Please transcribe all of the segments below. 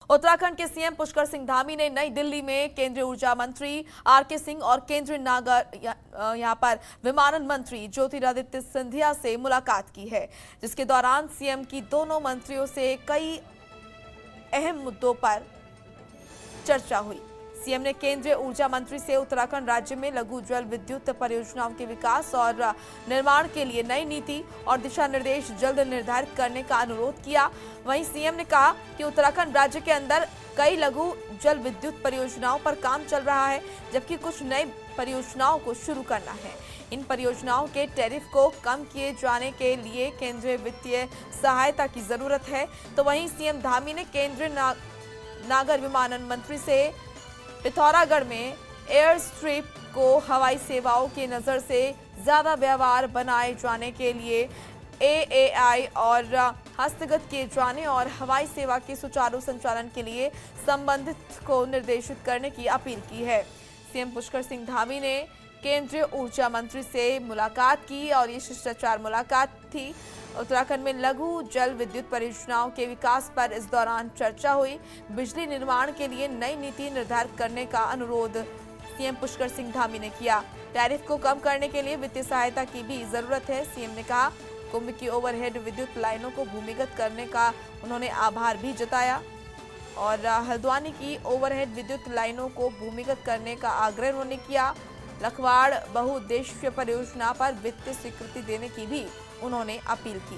उत्तराखंड के सीएम पुष्कर सिंह धामी ने नई दिल्ली में केंद्रीय ऊर्जा मंत्री आरके सिंह और केंद्रीय नागर यहां पर विमानन मंत्री ज्योतिरादित्य सिंधिया से मुलाकात की है, जिसके दौरान सीएम की दोनों मंत्रियों से कई अहम मुद्दों पर चर्चा हुई। सीएम ने केंद्रीय ऊर्जा मंत्री से उत्तराखंड राज्य में लघु जल विद्युत परियोजनाओं के विकास और निर्माण के लिए नई नीति और दिशा निर्देश जल्द निर्धारित करने का अनुरोध किया। वहीं सीएम ने कहा कि उत्तराखंड राज्य के अंदर कई लघु जल विद्युत परियोजनाओं पर काम चल रहा है, जबकि कुछ नई परियोजनाओं को शुरू करना है। इन परियोजनाओं के टैरिफ को कम किए जाने के लिए केंद्रीय वित्तीय सहायता की जरूरत है। तो वहीं सीएम धामी ने केंद्रीय नागर विमानन मंत्री से पिथौरागढ़ में एयर स्ट्रिप को हवाई सेवाओं की नजर से ज्यादा व्यवहार बनाए जाने के लिए एएआई और हस्तगत किए जाने और हवाई सेवा के सुचारू संचालन के लिए संबंधित को निर्देशित करने की अपील की है। सीएम पुष्कर सिंह धामी ने केंद्रीय ऊर्जा मंत्री से मुलाकात की और ये शिष्टाचार मुलाकात थी। उत्तराखंड में लघु जल विद्युत परियोजनाओं के विकास पर इस दौरान चर्चा हुई। बिजली निर्माण के लिए नई नीति निर्धारित करने का अनुरोध सीएम पुष्कर सिंह धामी ने किया। टैरिफ को कम करने के लिए वित्तीय सहायता की भी जरूरत है। सीएम ने कहा कुंभ की ओवरहेड विद्युत लाइनों को भूमिगत करने का उन्होंने आभार भी जताया और हल्द्वानी की ओवरहेड विद्युत लाइनों को भूमिगत करने का आग्रह उन्होंने किया। लखवाड़ बहुउद्देश्य परियोजना पर वित्तीय स्वीकृति देने की भी उन्होंने अपील की।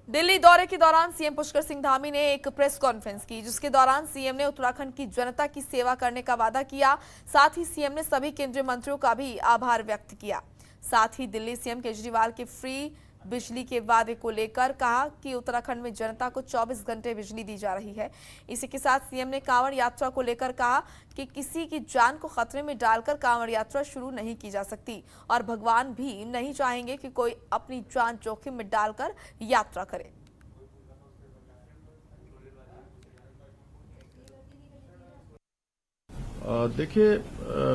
दिल्ली दौरे के दौरान सीएम पुष्कर सिंह धामी ने एक प्रेस कॉन्फ्रेंस की, जिसके दौरान सीएम ने उत्तराखंड की जनता की सेवा करने का वादा किया। साथ ही सीएम ने सभी केंद्रीय मंत्रियों का भी आभार व्यक्त किया। साथ ही दिल्ली सीएम केजरीवाल के फ्री बिजली के वादे को लेकर कहा कि उत्तराखंड में जनता को 24 घंटे बिजली दी जा रही है। इसी के साथ सीएम ने कांवड़ यात्रा को लेकर कहा कि किसी की जान को खतरे में डालकर कांवड़ यात्रा शुरू नहीं की जा सकती और भगवान भी नहीं चाहेंगे कि कोई अपनी जान जोखिम में डालकर यात्रा करे। देखिए,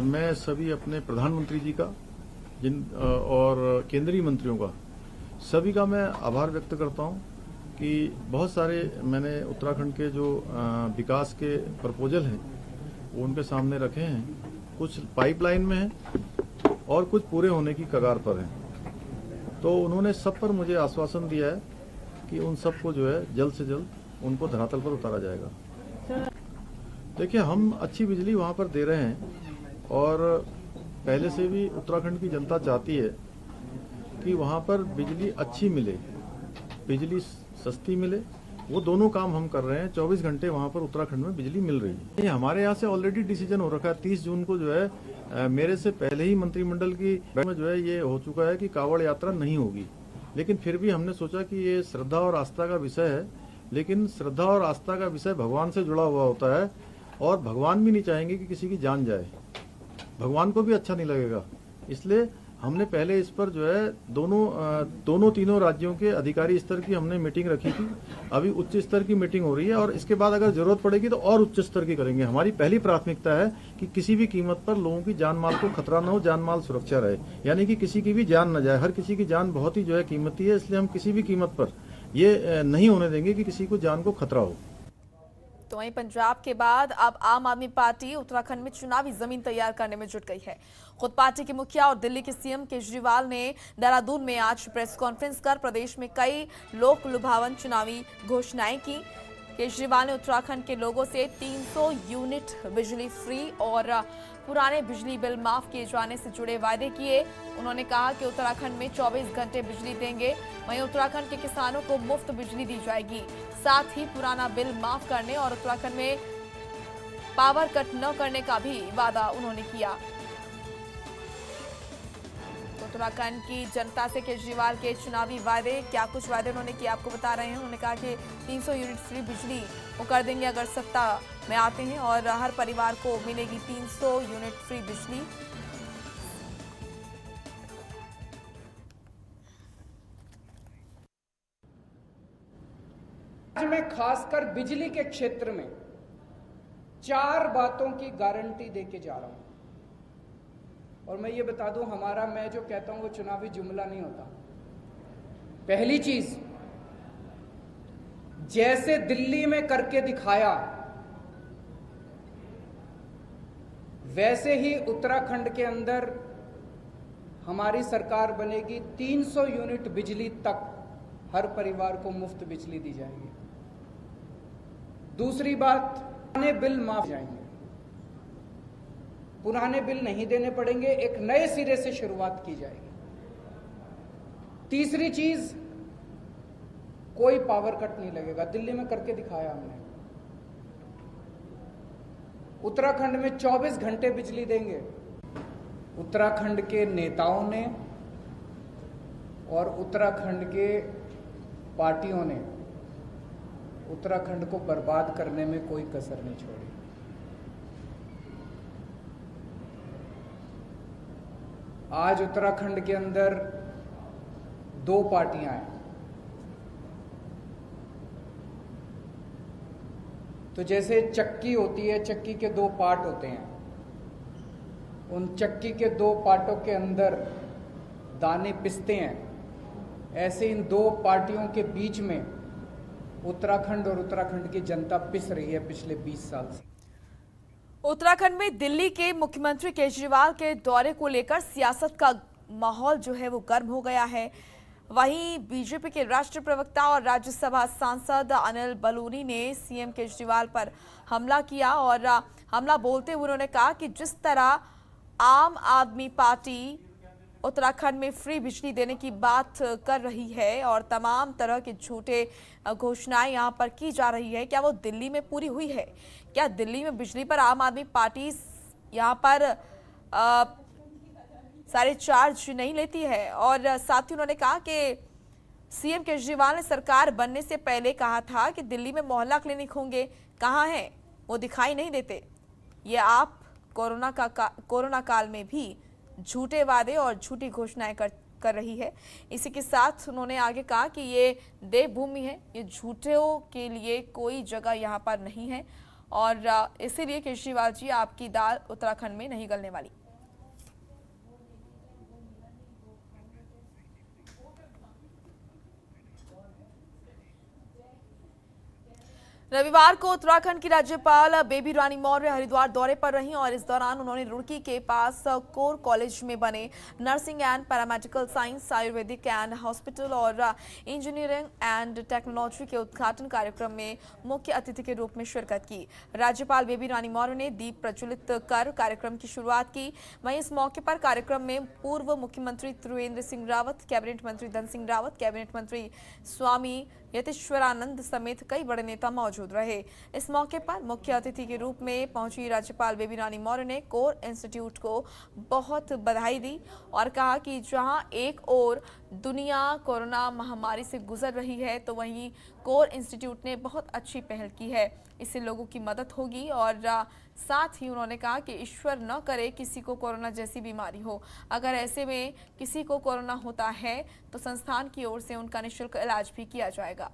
मैं सभी अपने प्रधानमंत्री जी का और केंद्रीय मंत्रियों का सभी का मैं आभार व्यक्त करता हूं कि बहुत सारे मैंने उत्तराखंड के जो विकास के प्रपोजल हैं वो उनके सामने रखे हैं। कुछ पाइपलाइन में हैं और कुछ पूरे होने की कगार पर हैं। तो उन्होंने सब पर मुझे आश्वासन दिया है कि उन सब को जो है जल्द से जल्द उनको धरातल पर उतारा जाएगा। देखिए, हम अच्छी बिजली वहां पर दे रहे हैं और पहले से भी उत्तराखंड की जनता चाहती है कि वहां पर बिजली अच्छी मिले, बिजली सस्ती मिले। वो दोनों काम हम कर रहे हैं। 24 घंटे वहां पर उत्तराखंड में बिजली मिल रही है। हमारे यहाँ से ऑलरेडी डिसीजन हो रखा है। 30 जून को जो है मेरे से पहले ही मंत्रिमंडल की बैठक में जो है ये हो चुका है कि कांवड़ यात्रा नहीं होगी। लेकिन फिर भी हमने सोचा कि ये श्रद्धा और आस्था का विषय है, लेकिन श्रद्धा और आस्था का विषय भगवान से जुड़ा हुआ होता है और भगवान भी नहीं चाहेंगे कि किसी की जान जाए। भगवान को भी अच्छा नहीं लगेगा। इसलिए हमने पहले इस पर जो है दोनों तीनों राज्यों के अधिकारी स्तर की हमने मीटिंग रखी थी। अभी उच्च स्तर की मीटिंग हो रही है और इसके बाद अगर जरूरत पड़ेगी तो और उच्च स्तर की करेंगे। हमारी पहली प्राथमिकता है कि किसी भी कीमत पर लोगों की जान माल को खतरा न हो, जान माल सुरक्षा रहे, यानी कि किसी की भी जान न जाए। हर किसी की जान बहुत ही जो है कीमती है, इसलिए हम किसी भी कीमत पर ये नहीं होने देंगे कि किसी को जान को खतरा हो। तो वहीं पंजाब के बाद अब आम आदमी पार्टी उत्तराखंड में चुनावी जमीन तैयार करने में जुट गई है। खुद पार्टी के मुखिया और दिल्ली के सीएम केजरीवाल ने देहरादून में आज प्रेस कॉन्फ्रेंस कर प्रदेश में कई लोक लुभावन चुनावी घोषणाएं की। केजरीवाल ने उत्तराखंड के लोगों से 300 यूनिट बिजली फ्री और पुराने बिजली बिल माफ किए जाने से जुड़े वायदे किए। उन्होंने कहा कि उत्तराखंड में 24 घंटे बिजली देंगे। वहीं उत्तराखंड के किसानों को मुफ्त बिजली दी जाएगी। साथ ही पुराना बिल माफ करने और उत्तराखंड में पावर कट न करने का भी वादा उन्होंने किया। तो उत्तराखंड की जनता से केजरीवाल के चुनावी वादे, क्या कुछ वादे उन्होंने किए आपको बता रहे हैं। उन्होंने कहा कि 300 यूनिट फ्री बिजली वो कर देंगे अगर सत्ता में आते हैं और हर परिवार को मिलेगी 300 यूनिट फ्री बिजली। आज मैं खासकर बिजली के क्षेत्र में 4 बातों की गारंटी देके जा रहा हूं और मैं ये बता दूं, हमारा मैं जो कहता हूं वो चुनावी जुमला नहीं होता। पहली चीज, जैसे दिल्ली में करके दिखाया वैसे ही उत्तराखंड के अंदर हमारी सरकार बनेगी। 300 यूनिट बिजली तक हर परिवार को मुफ्त बिजली दी जाएगी। दूसरी बात, पुराने बिल माफ जाएंगे, पुराने बिल नहीं देने पड़ेंगे, एक नए सिरे से शुरुआत की जाएगी। तीसरी चीज, कोई पावर कट नहीं लगेगा। दिल्ली में करके दिखाया हमने। उत्तराखंड में 24 घंटे बिजली देंगे। उत्तराखंड के नेताओं ने और उत्तराखंड के पार्टियों ने उत्तराखंड को बर्बाद करने में कोई कसर नहीं छोड़ी। आज उत्तराखंड के अंदर 2 पार्टियां हैं। तो जैसे चक्की होती है, चक्की के 2 पार्ट होते हैं, उन चक्की के 2 पार्टों के अंदर दाने पिसते हैं, ऐसे इन 2 पार्टियों के बीच में उत्तराखंड और उत्तराखंड की जनता पिस रही है पिछले 20 साल से। उत्तराखंड में दिल्ली के मुख्यमंत्री केजरीवाल के दौरे को लेकर सियासत का माहौल जो है वो गर्म हो गया है। वहीं बीजेपी के राष्ट्रीय प्रवक्ता और राज्यसभा सांसद अनिल बलूनी ने सीएम केजरीवाल पर हमला किया और हमला बोलते हुए उन्होंने कहा कि जिस तरह आम आदमी पार्टी उत्तराखंड में फ्री बिजली देने की बात कर रही है और तमाम तरह के झूठे घोषणाएं यहां पर की जा रही है, क्या वो दिल्ली में पूरी हुई है? क्या दिल्ली में बिजली पर आम आदमी पार्टी यहां पर सारे चार्ज नहीं लेती है? और साथ ही उन्होंने कहा कि सीएम केजरीवाल ने सरकार बनने से पहले कहा था कि दिल्ली में मोहल्ला क्लिनिक होंगे, कहाँ हैं वो? दिखाई नहीं देते। ये आप कोरोना काल में भी झूठे वादे और झूठी घोषणाएं कर रही है। इसी के साथ उन्होंने आगे कहा कि ये देवभूमि है, ये झूठों के लिए कोई जगह यहाँ पर नहीं है और इसीलिए केजरीवाल जी आपकी दाल उत्तराखंड में नहीं गलने वाली। रविवार को उत्तराखंड की राज्यपाल बेबी रानी मौर्य हरिद्वार दौरे पर रहीं और इस दौरान उन्होंने रुड़की के पास कोर कॉलेज में बने nursing and paramedical science, Ayurvedic and hospital और इंजीनियरिंग एंड टेक्नोलॉजी के उद्घाटन कार्यक्रम में मुख्य अतिथि के रूप में शिरकत की। राज्यपाल बेबी रानी मौर्य ने दीप प्रज्वलित कर कार्यक्रम की शुरुआत की। वहीं इस मौके पर कार्यक्रम में पूर्व मुख्यमंत्री त्रिवेंद्र सिंह रावत, कैबिनेट मंत्री धन सिंह रावत, कैबिनेट मंत्री स्वामी यतीश्वरानंद समेत कई बड़े नेता मौजूद रहे। इस मौके पर मुख्य अतिथि के रूप में पहुंची राज्यपाल बेबी रानी मौर्य ने कोर इंस्टीट्यूट को बहुत बधाई दी और कहा कि जहां एक ओर दुनिया कोरोना महामारी से गुजर रही है तो वहीं कोर इंस्टीट्यूट ने बहुत अच्छी पहल की है। इससे लोगों की मदद होगी और साथ ही उन्होंने कहा कि ईश्वर न करे किसी को कोरोना जैसी बीमारी हो। अगर ऐसे में किसी को कोरोना होता है तो संस्थान की ओर से उनका निःशुल्क इलाज भी किया जाएगा।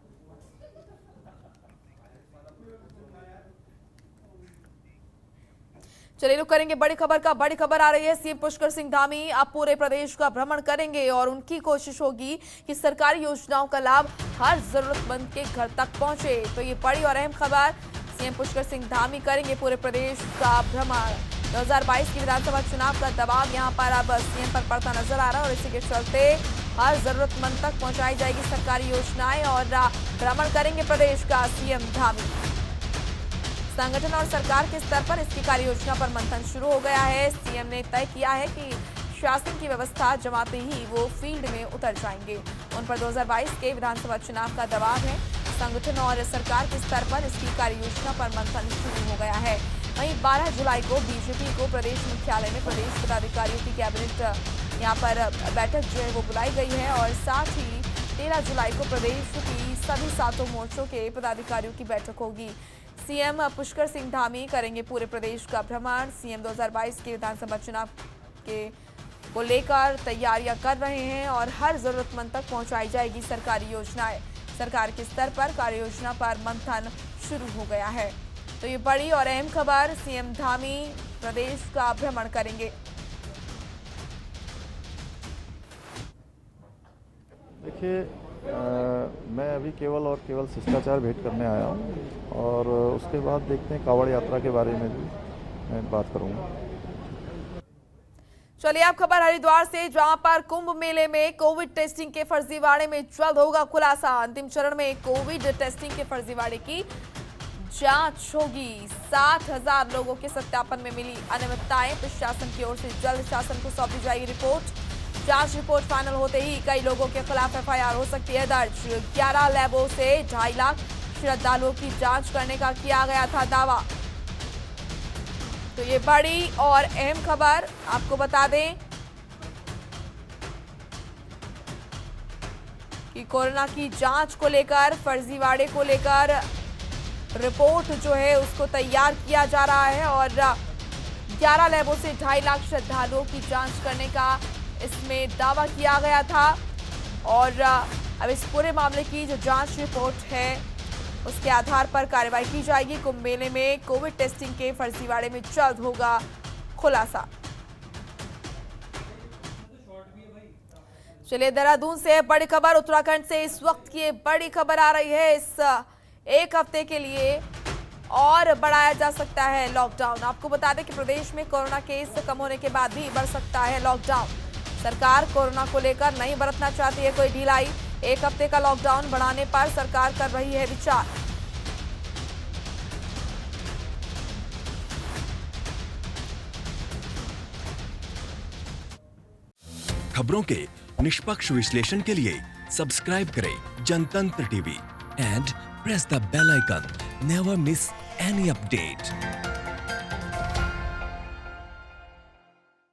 चलिए रुक करेंगे बड़ी खबर का। बड़ी खबर आ रही है, सीएम पुष्कर सिंह धामी अब पूरे प्रदेश का भ्रमण करेंगे और उनकी कोशिश होगी कि सरकारी योजनाओं का लाभ हर जरूरतमंद के घर तक पहुंचे। तो ये बड़ी और अहम खबर, सीएम पुष्कर सिंह धामी करेंगे पूरे प्रदेश का भ्रमण। 2022 की विधानसभा चुनाव का दबाव यहां पर अब सीएम पर पड़ता नजर आ रहा है और इसी के चलते हर जरूरतमंद तक पहुंचाई जाएगी सरकारी योजनाएं और भ्रमण करेंगे प्रदेश का सीएम धामी। संगठन और सरकार के स्तर पर इसकी कार्य योजना पर मंथन शुरू हो गया है। सीएम ने तय किया है कि शासन की व्यवस्था जमाते ही वो फील्ड में उतर जाएंगे। उन पर 2022 के विधानसभा चुनाव का दबाव है। संगठन और सरकार के स्तर पर इसकी कार्य योजना पर मंथन शुरू हो गया है। वहीं 12 जुलाई को बीजेपी को प्रदेश मुख्यालय में प्रदेश पदाधिकारियों की कैबिनेट यहाँ पर बैठक जो है वो बुलाई गई है और साथ ही 13 जुलाई को प्रदेश की सभी 7 मोर्चों के पदाधिकारियों की बैठक होगी। सीएम पुष्कर सिंह धामी करेंगे पूरे प्रदेश का भ्रमण। सीएम 2022 के विधानसभा चुनाव के को लेकर तैयारियां कर रहे हैं और हर जरूरतमंद तक पहुंचाई जाएगी सरकारी योजनाएं। सरकार के स्तर पर कार्य योजना पर मंथन शुरू हो गया है। तो ये बड़ी और अहम खबर, सीएम धामी प्रदेश का भ्रमण करेंगे। देखिए मैं अभी केवल और केवल शिष्टाचार भेंट करने आया हूँ और उसके बाद देखते हैं कांवड़ यात्रा के बारे में भी मैं बात करूँगा। चलिए अब खबर हरिद्वार से, जहां पर कुंभ मेले में कोविड टेस्टिंग के फर्जीवाड़े में जल्द होगा खुलासा। अंतिम चरण में कोविड टेस्टिंग के फर्जीवाड़े की जांच होगी। 7,000 लोगों के सत्यापन में मिली अनियमितताएं, प्रशासन की ओर से जल्द शासन को सौंपी जाएगी रिपोर्ट। जांच रिपोर्ट फाइनल होते ही कई लोगों के खिलाफ एफआईआर हो सकती है दर्ज। 11 लैबों से 2.5 लाख श्रद्धालुओं की जांच करने का किया गया था दावा। तो ये बड़ी और अहम खबर आपको बता दें कि कोरोना की जांच को लेकर, फर्जीवाड़े को लेकर रिपोर्ट जो है उसको तैयार किया जा रहा है और 11 लैबों से 2.5 लाख श्रद्धालुओं की जांच करने का इसमें दावा किया गया था। और अब इस पूरे मामले की जो जांच रिपोर्ट है उसके आधार पर कार्रवाई की जाएगी। कुंभ मेले में कोविड टेस्टिंग के फर्जीवाड़े में जल्द होगा खुलासा। चलिए देहरादून से बड़ी खबर, उत्तराखंड से इस वक्त की बड़ी खबर आ रही है। इस एक हफ्ते के लिए और बढ़ाया जा सकता है लॉकडाउन। आपको बता दें कि प्रदेश में कोरोना केस कम होने के बाद भी बढ़ सकता है लॉकडाउन। सरकार कोरोना को लेकर नहीं बरतना चाहती है कोई ढिलाई। एक हफ्ते का लॉकडाउन बढ़ाने पर सरकार कर रही है विचार। खबरों के निष्पक्ष विश्लेषण के लिए सब्सक्राइब करें Jantantra TV and press the bell icon. Never miss any update.